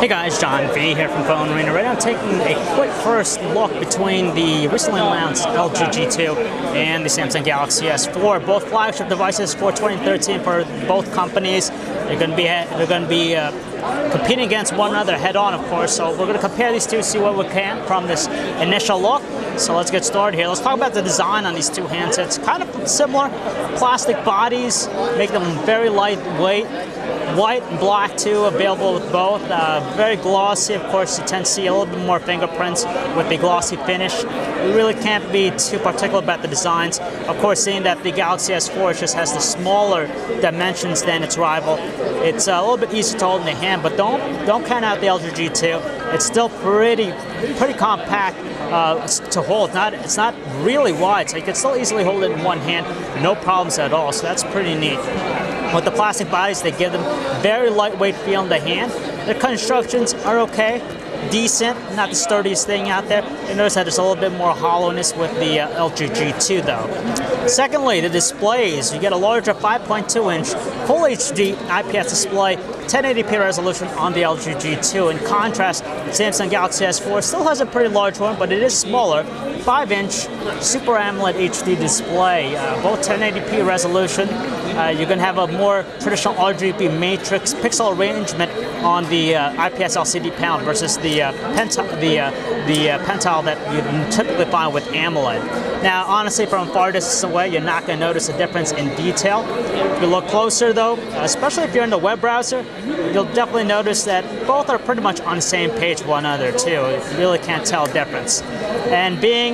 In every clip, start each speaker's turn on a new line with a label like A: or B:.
A: Hey guys, John V here from Phone Arena. Right now I'm taking a quick first look between the recently announced LG G2 and the Samsung Galaxy S4. Both flagship devices for 2013 for both companies. They're going to be competing against one another head-on, of course. So we're going to compare these two, see what we can from this initial look. So let's get started here. Let's talk about the design on these two handsets. Kind of similar, plastic bodies, make them very lightweight. White and black too, available with both. Very glossy, of course. You tend to see a little bit more fingerprints with the glossy finish. We really can't be too particular about the designs. Of course, seeing that the Galaxy S4 just has the smaller dimensions than its rival, it's a little bit easier to hold in the hand. But don't count out the LG G2. It's still pretty compact to hold. It's not really wide, so you can still easily hold it in one hand, no problems at all. So that's pretty neat. With the plastic bodies, they give them very lightweight feel in the hand. Their constructions are okay, decent, not the sturdiest thing out there. You notice that there's a little bit more hollowness with the LG G2 though. Secondly, the displays. You get a larger 5.2-inch Full HD IPS display, 1080p resolution on the LG G2. In contrast, Samsung Galaxy S4 still has a pretty large one, but it is smaller. 5-inch Super AMOLED HD display, both 1080p resolution. You're going to have a more traditional RGB matrix pixel arrangement on the IPS LCD panel versus the Pentile that you typically find with AMOLED. Now, honestly, from far distance away, you're not going to notice a difference in detail. If you look closer, though, especially if you're in the web browser, you'll definitely notice that both are pretty much on the same page with one another, too. You really can't tell a difference. And being,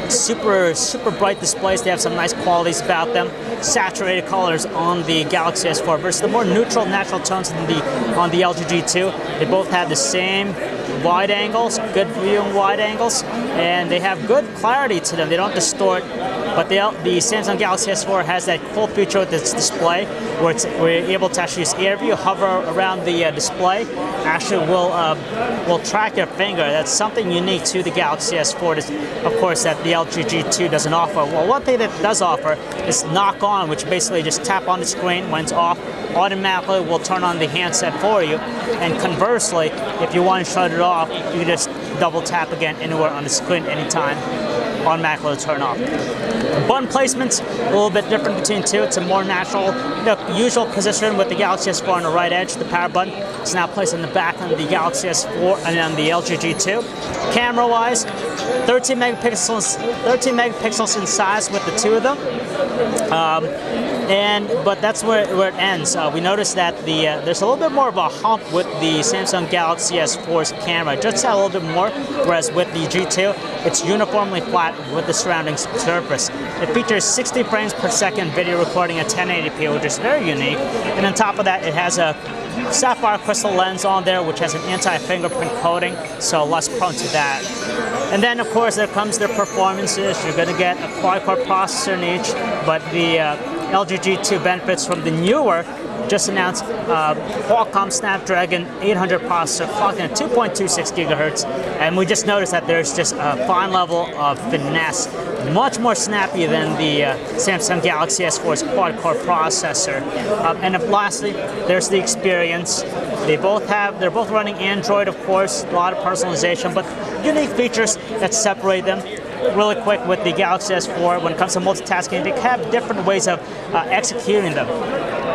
A: super bright displays, they have some nice qualities about them. Saturated colors on the Galaxy S4 versus the more neutral, natural tones on the LG G2. They both have the same wide angles, good viewing wide angles, and they have good clarity to them. They don't distort. But the Samsung Galaxy S4 has that cool feature with its display where we're able to actually use AirView, hover around the display, actually will track your finger. That's something unique to the Galaxy S4, of course, that the LG G2 doesn't offer. Well, one thing that it does offer is knock on, which basically just tap on the screen. When it's off, automatically will turn on the handset for you. And conversely, if you want to shut it off, you can just double tap again anywhere on the screen anytime. Automatically will turn off. Button placement's a little bit different between two. It's a more natural, usual position with the Galaxy S4 on the right edge. The power button is now placed in the back on the Galaxy S4 and on the LG G2. Camera-wise, 13 megapixels in size with the two of them. But that's where it ends. We noticed that there's a little bit more of a hump with the Samsung Galaxy S4's camera, just a little bit more, whereas with the G2, it's uniformly flat with the surrounding surface. It features 60 frames per second video recording at 1080p, which is very unique. And on top of that, it has a sapphire crystal lens on there, which has an anti-fingerprint coating, so less prone to that. And then, of course, there comes their performances. You're going to get a quad-core processor in each, but the LG G2 benefits from the newer, just announced Qualcomm Snapdragon 800 processor clocking at 2.26 gigahertz, and we just noticed that there's just a fine level of finesse, much more snappy than the Samsung Galaxy S4's quad-core processor. And lastly, there's the experience. They're both running Android, of course, a lot of personalization, but unique features that separate them. Really quick with the Galaxy S4, when it comes to multitasking, they have different ways of executing them.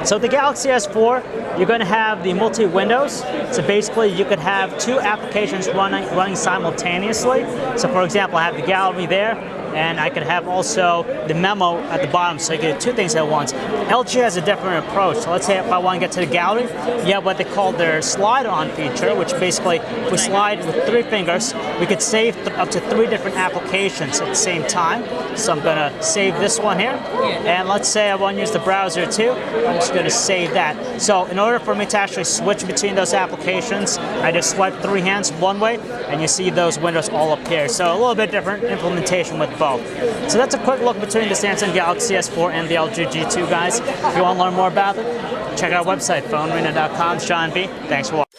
A: So the Galaxy S4, you're going to have the multi-windows. So basically, you could have two applications running simultaneously. So for example, I have the gallery there, and I could have also the memo at the bottom, so you can do two things at once. LG has a different approach. So let's say if I want to get to the gallery, you have what they call their slide-on feature, which basically, if we slide with 3 fingers, we could save up to 3 different applications at the same time. So I'm going to save this one here, and let's say I want to use the browser too. I'm just going to save that. So in order for me to actually switch between those applications, I just swipe 3 hands one way, and you see those windows all appear. So a little bit different implementation with both. So that's a quick look between the Samsung Galaxy S4 and the LG G2, guys. If you want to learn more about it, check out our website, phonearena.com. Sean V. Thanks for watching.